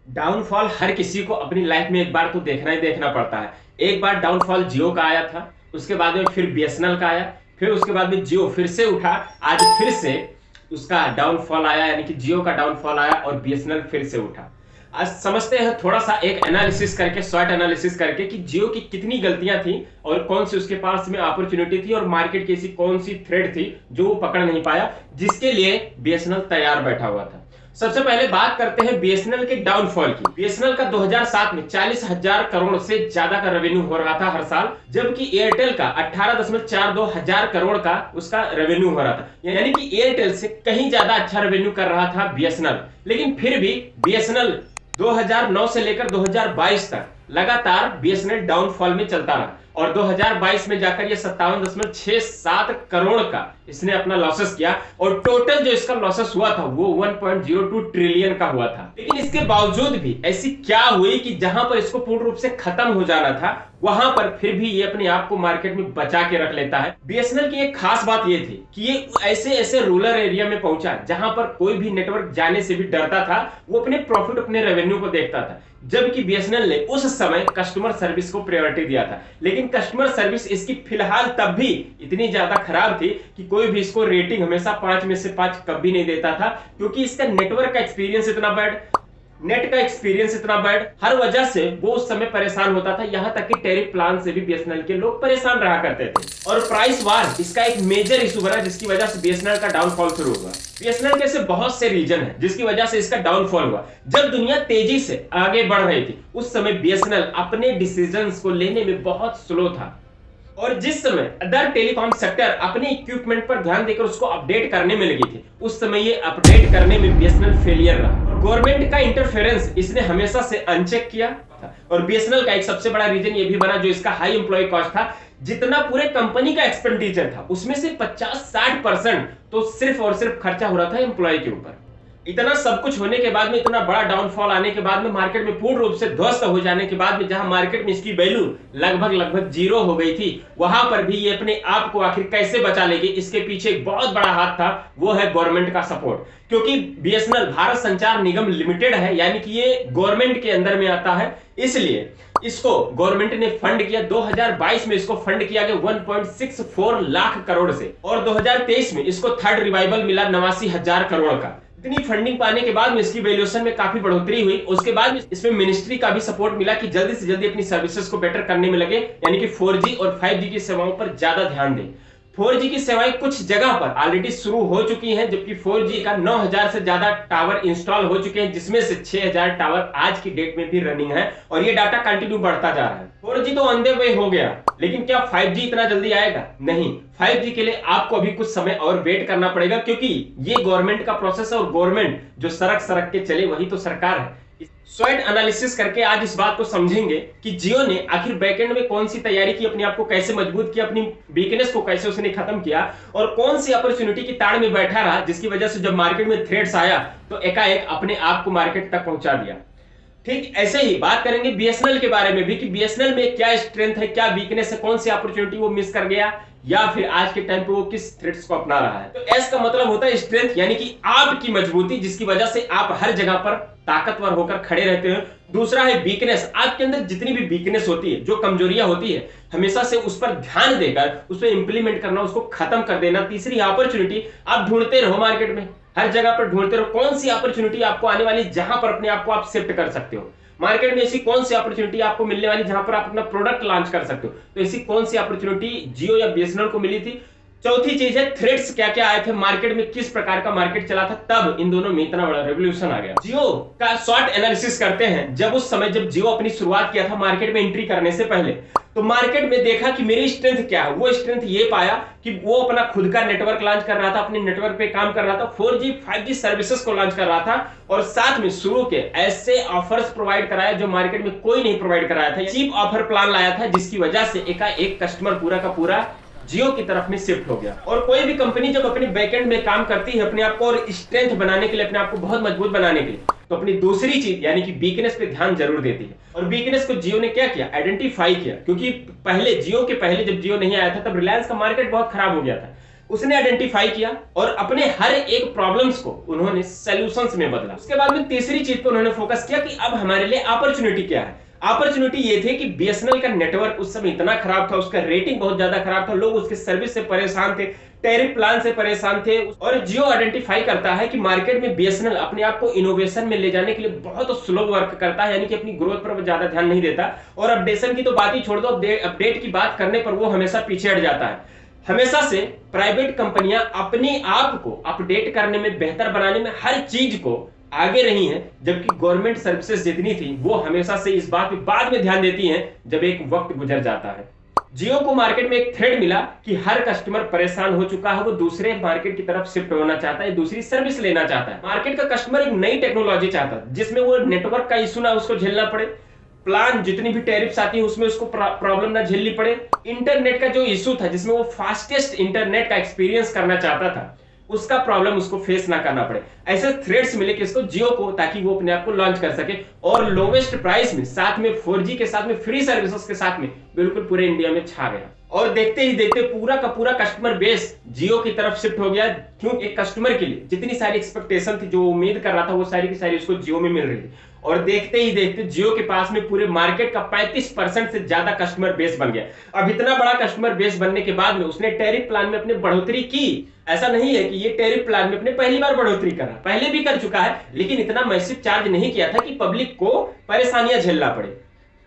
Downfall हर किसी को अपनी लाइफ में एक बार तो देखना ही देखना पड़ता है। एक बार डाउनफॉल जियो का आया था, उसके बाद में फिर बीएसएनएल का आया, फिर उसके बाद में जियो फिर से उठा, आज फिर से उसका डाउनफॉल आया, यानी कि जियो का डाउनफॉल आया और बीएसएनएल फिर से उठा। आज समझते हैं थोड़ा सा एक एनालिसिस करके, शॉर्ट एनालिसिस करके, कि जियो की कितनी गलतियां थी और कौन सी उसके पास में अपॉर्चुनिटी थी और मार्केट की ऐसी कौन सी थ्रेड थी जो वो पकड़ नहीं पाया, जिसके लिए बीएसएनएल तैयार बैठा हुआ था। सबसे पहले बात करते हैं बीएसएनएल के डाउनफॉल की। बीएसएनएल का 2007 में 40,000 करोड़ से ज्यादा का रेवेन्यू हो रहा था हर साल, जबकि एयरटेल का 18.42 हजार करोड़ का उसका रेवेन्यू हो रहा था। यानी कि एयरटेल से कहीं ज्यादा अच्छा रेवेन्यू कर रहा था बीएसएनएल। लेकिन फिर भी बीएसएनएल 2009 से लेकर 2022 तक लगातार बीएसएनएल डाउनफॉल में चलता रहा और 2022 में जाकर ये 57.67 करोड़ का इसने अपना लॉसेस किया और टोटल जो इसका लॉसेस हुआ था वो 1.02 ट्रिलियन का हुआ था। लेकिन इसके बावजूद भी ऐसी क्या हुई कि जहां पर इसको पूर्ण रूप से खत्म हो जाना था वहां पर फिर भी ये अपने आप को मार्केट में बचा के रख लेता है। बीएसएनएल की एक खास बात ये थी कि ये ऐसे ऐसे रूरल एरिया में पहुंचा जहां पर कोई भी नेटवर्क जाने से भी डरता था, वो अपने प्रॉफिट अपने रेवेन्यू को देखता था। जबकि बीएसएनएल ने उस समय कस्टमर सर्विस को प्रायोरिटी दिया था, लेकिन कस्टमर सर्विस इसकी फिलहाल तब भी इतनी ज्यादा खराब थी कि कोई भी इसको रेटिंग हमेशा 5 में से 5 कभी नहीं देता था, क्योंकि इसका नेटवर्क का एक्सपीरियंस इतना बैड, नेट का एक्सपीरियंस इतना बैड, हर वजह से वो उस समय परेशान होता था। यहां तक कि टैरिफ प्लान से भी बीएसएनएल के लोग परेशान रहा करते थे और प्राइस वार इसका एक मेजर इशू बना, जिसकी वजह से बीएसएनएल का डाउनफॉल शुरू हुआ। बीएसएनएल के ऐसे बहुत से रीजन है जिसकी वजह से इसका डाउनफॉल हुआ। जब दुनिया तेजी से आगे बढ़ रही थी उस समय बीएसएनएल अपने डिसीजंस को लेने में बहुत स्लो था और जिस समय अदर टेलीकॉम सेक्टर अपने इक्विपमेंट पर ध्यान देकर उसको अपडेट करने में लगी थी, उस समय ये अपडेट करने में बीएसएनएल फेलियर रहा और गवर्नमेंट का इंटरफेरेंस इसने हमेशा से अनचेक किया था। और बीएसएनएल का एक सबसे बड़ा रीजन ये भी बना जो इसका हाई एम्प्लॉय कॉस्ट था। जितना पूरे कंपनी का एक्सपेंडिचर था उसमें से 50-60% तो सिर्फ और सिर्फ खर्चा हो रहा था एम्प्लॉय के ऊपर। इतना सब कुछ होने के बाद में, इतना बड़ा डाउनफॉल आने के बाद में, मार्केट में पूर्ण रूप से ध्वस्त हो जाने के बाद में, जहां मार्केट में इसकी वैल्यू लगभग जीरो हो गई थी, वहां पर भी ये अपने आप को आखिर कैसे बचा लेगी, इसके पीछे एक बहुत बड़ा हाथ था, वो है गवर्नमेंट का सपोर्ट। क्योंकि बीएसएनएल भारत संचार निगम लिमिटेड है, यानी कि ये गवर्नमेंट के अंदर में आता है, इसलिए इसको गवर्नमेंट ने फंड किया। 2022 में इसको फंड किया गया 1.64 लाख करोड़ से और 2023 में इसको थर्ड रिवाइवल मिला 89,000 करोड़ का। इतनी फंडिंग पाने के बाद में इसकी वैल्यूएशन में काफी बढ़ोतरी हुई। उसके बाद इसमें मिनिस्ट्री का भी सपोर्ट मिला कि जल्दी से जल्दी अपनी सर्विसेज को बेटर करने में लगे, यानी कि 4G और 5G की सेवाओं पर ज्यादा ध्यान दें। 4G की सेवाएं कुछ जगह पर ऑलरेडी शुरू हो चुकी हैं, जबकि 4G का 9,000 से ज्यादा टावर इंस्टॉल हो चुके हैं, जिसमें से 6,000 टावर आज की डेट में भी रनिंग है और ये डाटा कंटिन्यू बढ़ता जा रहा है। 4G तो ऑन द वे हो गया, लेकिन क्या 5G इतना जल्दी आएगा? नहीं, 5G के लिए आपको अभी कुछ समय और वेट करना पड़ेगा, क्योंकि ये गवर्नमेंट का प्रोसेस है और गवर्नमेंट जो सरक सरक के चले वही तो सरकार है। शॉर्ट एनालिसिस करके आज इस बात को समझेंगे कि जियो ने आखिर बैकएंड में कौन सी तैयारी की, अपने आप को कैसे मजबूत किया, अपनी वीकनेस को कैसे उसने खत्म किया और कौन सी अपॉर्चुनिटी की ताड़ में बैठा रहा, जिसकी वजह से जब मार्केट में थ्रेड्स आया तो एकाएक अपने आप को मार्केट तक पहुंचा दिया। ठीक ऐसे ही बात करेंगे बीएसएनएल के बारे में भी कि बीएसएनएल में क्या स्ट्रेंथ है, क्या वीकनेस है, कौन सी अपॉर्चुनिटी वो मिस कर गया या फिर आज के टाइम पे वो किस थ्रेड्स को अपना रहा है। तो एस का मतलब होता है स्ट्रेंथ, यानी कि आपकी मजबूती, जिसकी वजह से आप हर जगह पर ताकतवर होकर खड़े रहते हैं। दूसरा है वीकनेस, आपके अंदर जितनी भी वीकनेस होती है, जो कमजोरियां होती है, हमेशा से उस पर ध्यान देकर उस पर इंप्लीमेंट करना, उसको खत्म कर देना। तीसरी अपॉर्चुनिटी, आप ढूंढते रहो मार्केट में, हर जगह पर ढूंढते रहो कौन सी अपॉर्चुनिटी आपको आने वाली जहां पर अपने आप को आप शिफ्ट कर सकते हो। मार्केट में ऐसी कौन सी अपॉर्चुनिटी आपको मिलने वाली जहां पर आप अपना प्रोडक्ट लॉन्च कर सकते हो, तो ऐसी कौन सी अपॉर्चुनिटी जियो या बीएसएनएल को मिली थी। चौथी चीज है थ्रेड्स क्या क्या आए थे मार्केट में, किस प्रकार का मार्केट चला था, तब इन दोनों में इतना बड़ा रेवोल्यूशन आ गया। जियो का शॉर्ट एनालिसिस करते हैं। जब उस समय जब जियो अपनी शुरुआत किया था मार्केट में एंट्री करने से पहले, तो मार्केट में देखा कि मेरी स्ट्रेंथ क्या है। वो स्ट्रेंथ ये पाया कि वो अपना खुद का नेटवर्क लॉन्च कर रहा था, अपने नेटवर्क पे काम कर रहा था, 4G 5G सर्विसेज को लॉन्च कर रहा था और साथ में शुरू के ऐसे ऑफर्स प्रोवाइड कराया जो मार्केट में कोई नहीं प्रोवाइड कराया था। चीप ऑफर प्लान लाया था, जिसकी वजह से एकाएक कस्टमर पूरा का पूरा जियो की तरफ में शिफ्ट हो गया। और कोई भी कंपनी जब अपने बैकएंड में काम करती है अपने आप को और स्ट्रेंथ बनाने के लिए, अपने आप को बहुत मजबूत बनाने के लिए, तो अपनी दूसरी चीज यानी कि वीकनेस पे ध्यान जरूर देती है। और वीकनेस को जियो ने क्या किया, आइडेंटिफाई किया। क्योंकि पहले जियो के पहले जब जियो नहीं आया था तब रिलायंस का मार्केट बहुत खराब हो गया था। उसने आइडेंटिफाई किया और अपने हर एक प्रॉब्लम्स को उन्होंने सॉल्यूशंस में बदला। उसके बाद में तीसरी चीज पे उन्होंने फोकस किया कि अब हमारे लिए अपॉर्चुनिटी क्या है। अपॉर्चुनिटी ये थे कि बीएसएनएल का नेटवर्क उस समय इतना खराब था, उसका रेटिंग बहुत ज्यादा खराब था, लोग उसके सर्विस से परेशान थे, टैरिफ प्लान से परेशान थे। और जियो आइडेंटिफाई करता है कि मार्केट में बीएसएनएल अपने आप को इनोवेशन में ले जाने के लिए बहुत स्लो वर्क करता है, यानी कि अपनी ग्रोथ पर ज्यादा ध्यान नहीं देता। और अपडेशन की तो बात ही छोड़ दो, अपडेट की बात करने पर वो हमेशा पीछे हट जाता है। हमेशा से प्राइवेट कंपनियां अपने आप को अपडेट करने में, बेहतर बनाने में, हर चीज को आगे रही हैं, जबकि गवर्नमेंट सर्विसेज जितनी थी वो हमेशा से इस बात पे बाद में ध्यान देती हैं जब एक वक्त गुजर जाता है। जियो को मार्केट में एक थ्रेड मिला कि हर कस्टमर परेशान हो चुका है, वो दूसरे मार्केट की तरफ शिफ्ट होना चाहता है, दूसरी सर्विस लेना चाहता है। मार्केट का कस्टमर एक नई टेक्नोलॉजी चाहता है जिसमें वो नेटवर्क का इशू ना उसको झेलना पड़े, प्लान जितनी भी टैरिफ्स आती है उसमें उसको प्रॉब्लम ना झेलनी पड़े, इंटरनेट का जो इशू था जिसमें वो फास्टेस्ट इंटरनेट का एक्सपीरियंस करना चाहता था, उसका प्रॉब्लम उसको फेस ना करना पड़े। ऐसे थ्रेड्स मिले किसको? जियो को, ताकि वो अपने आप को लॉन्च कर सके और लोवेस्ट प्राइस में, साथ में 4G के साथ में, फ्री सर्विसेज के साथ में बिल्कुल पूरे इंडिया में छा गया। और देखते ही देखते पूरा का पूरा कस्टमर बेस जियो की तरफ शिफ्ट हो गया। क्यों? एक कस्टमर के लिए जितनी सारी एक्सपेक्टेशन थी, जो उम्मीद कर रहा था, वो सारी की सारी उसको जियो में मिल रही थी। और देखते ही देखते जियो के पास में पूरे मार्केट का 35% से ज्यादा कस्टमर बेस बन गया। अब इतना बड़ा कस्टमर बेस बनने के बाद में उसने टैरिफ प्लान में अपने बढ़ोतरी की। ऐसा नहीं है कि ये टैरिफ प्लान में अपने पहली बार बढ़ोतरी करा, पहले भी कर चुका है, लेकिन इतना मैसिव चार्ज नहीं किया था कि पब्लिक को परेशानियां झेलना पड़े।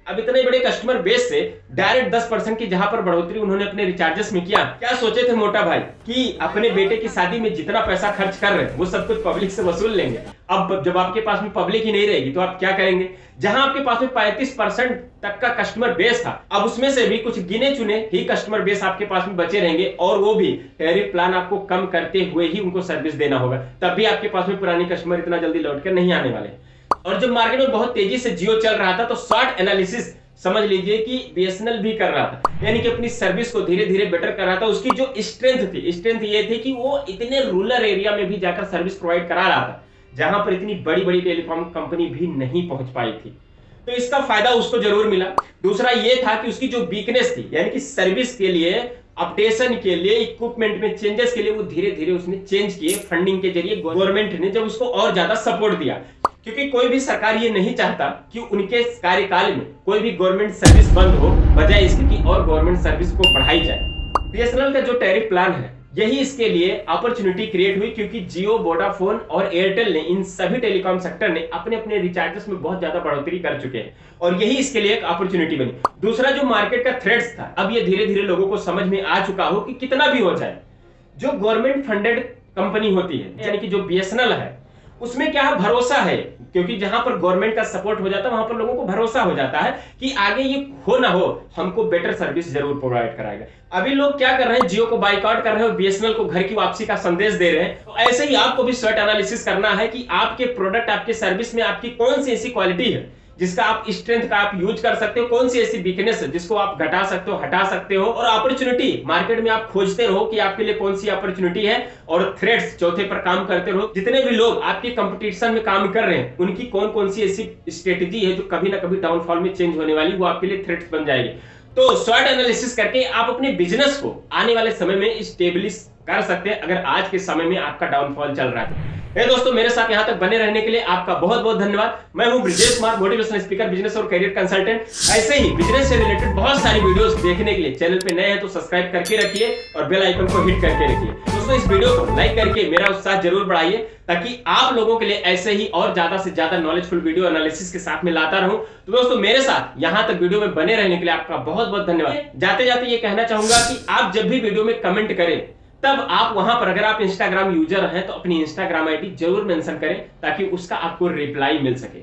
अब इतने बड़े कस्टमर बेस से डायरेक्ट 10% की जहां पर बढ़ोतरी उन्होंने अपने रिचार्जेस में किया। क्या सोचे थे मोटा भाई कि अपने बेटे की शादी में जितना पैसा खर्च कर रहे हैं वो सब कुछ पब्लिक से वसूल लेंगे। अब जब आपके पास में पब्लिक ही नहीं रहेगी तो आप क्या करेंगे? जहां आपके पास में 35% तक का कस्टमर बेस था, अब उसमें से भी कुछ गिने चुने ही कस्टमर बेस आपके पास में बचे रहेंगे, और वो भी टैरिफ प्लान आपको कम करते हुए ही उनको सर्विस देना होगा। तब भी आपके पास में पुराने कस्टमर इतना जल्दी लौट कर नहीं आने वाले। और जब मार्केट में बहुत तेजी से जियो चल रहा था तो शॉर्ट एनालिसिस समझ लीजिए कि बीएसएनएल भी कर रहा था, यानी कि अपनी सर्विस को धीरे धीरे बेटर कर रहा था। उसकी जो स्ट्रेंथ ये थी कि वो इतने रूरल एरिया में भी जाकर सर्विस प्रोवाइड करा रहा था जहां पर इतनी बड़ी बड़ी टेलीकॉम कंपनी भी नहीं पहुंच पाई थी। तो इसका फायदा उसको जरूर मिला। दूसरा ये था कि उसकी जो वीकनेस थी, यानी कि सर्विस के लिए, अपडेशन के लिए, इक्विपमेंट में चेंजेस के लिए, वो धीरे धीरे उसने चेंज किए। फंडिंग के जरिए गवर्नमेंट ने जब उसको और ज्यादा सपोर्ट दिया, क्योंकि कोई भी सरकार ये नहीं चाहता कि उनके कार्यकाल में कोई भी गवर्नमेंट सर्विस बंद हो, बजाय इसके कि और गवर्नमेंट सर्विस को बढ़ाई जाए। बीएसएनएल का जो टैरिफ प्लान है, यही इसके लिए अपॉर्चुनिटी क्रिएट हुई, क्योंकि जियो, वोडाफोन और एयरटेल ने, इन सभी टेलीकॉम सेक्टर ने अपने अपने रिचार्जेस में बहुत ज्यादा बढ़ोतरी कर चुके हैं, और यही इसके लिए एक अपॉर्चुनिटी बनी। दूसरा, जो मार्केट का थ्रेड्स था, अब ये धीरे धीरे लोगों को समझ में आ चुका हो कि कितना भी हो जाए, जो गवर्नमेंट फंडेड कंपनी होती है, यानी कि जो बीएसएनएल है, उसमें क्या है, भरोसा है। क्योंकि जहां पर गवर्नमेंट का सपोर्ट हो जाता है वहां पर लोगों को भरोसा हो जाता है कि आगे ये हो ना हो, हमको बेटर सर्विस जरूर प्रोवाइड कराएगा। अभी लोग क्या कर रहे हैं, जियो को बाइकआउट कर रहे हैं और बीएसएनएल को घर की वापसी का संदेश दे रहे हैं। तो ऐसे ही आपको भी स्वॉट एनालिसिस करना है कि आपके प्रोडक्ट, आपके सर्विस में आपकी कौन सी ऐसी क्वालिटी है जिसका आप स्ट्रेंथ का आप यूज कर सकते हो, कौन सी ऐसी वीकनेस है जिसको आप घटा सकते हो, हटा सकते हो। और अपॉर्चुनिटी मार्केट में आप खोजते रहो कि आपके लिए कौन सी अपॉर्चुनिटी है, और थ्रेड्स चौथे पर काम करते रहो। जितने भी लोग आपके कंपटीशन में काम कर रहे हैं उनकी कौन कौन सी ऐसी स्ट्रेटेजी है जो कभी ना कभी डाउनफॉल में चेंज होने वाली, वो आपके लिए थ्रेड्स बन जाएगी। तो स्वॉट एनालिसिस करके आप अपने बिजनेस को आने वाले समय में स्टेबलिश कर सकते हैं, अगर आज के समय में आपका डाउनफॉल चल रहा है। दोस्तों, मेरे साथ यहां तक बने रहने के लिए आपका बहुत बहुत धन्यवाद। मैं हूं Brijesh Kumar, motivational speaker, business और करियर कंसल्टेंट। ऐसे ही बिजनेस से रिलेटेड बहुत सारी वीडियोस देखने के लिए चैनल पे नए हैं तो सब्सक्राइब करके रखिए और बेल आइकन को हिट करके रखिए। दोस्तों, इस वीडियो को लाइक करके मेरा उत्साह जरूर बढ़ाइए, ताकि आप लोगों के लिए ऐसे ही और ज्यादा से ज्यादा नॉलेजफुल वीडियो एनालिसिस के साथ में लाता रहूं। तो दोस्तों, मेरे साथ यहां तक वीडियो में बने रहने के लिए आपका बहुत बहुत धन्यवाद। जाते जाते ये कहना चाहूंगा कि आप जब भी वीडियो में कमेंट करें, तब आप वहां पर, अगर आप इंस्टाग्राम यूजर हैं तो अपनी इंस्टाग्राम आईडी जरूर मेंशन करें, ताकि उसका आपको रिप्लाई मिल सके।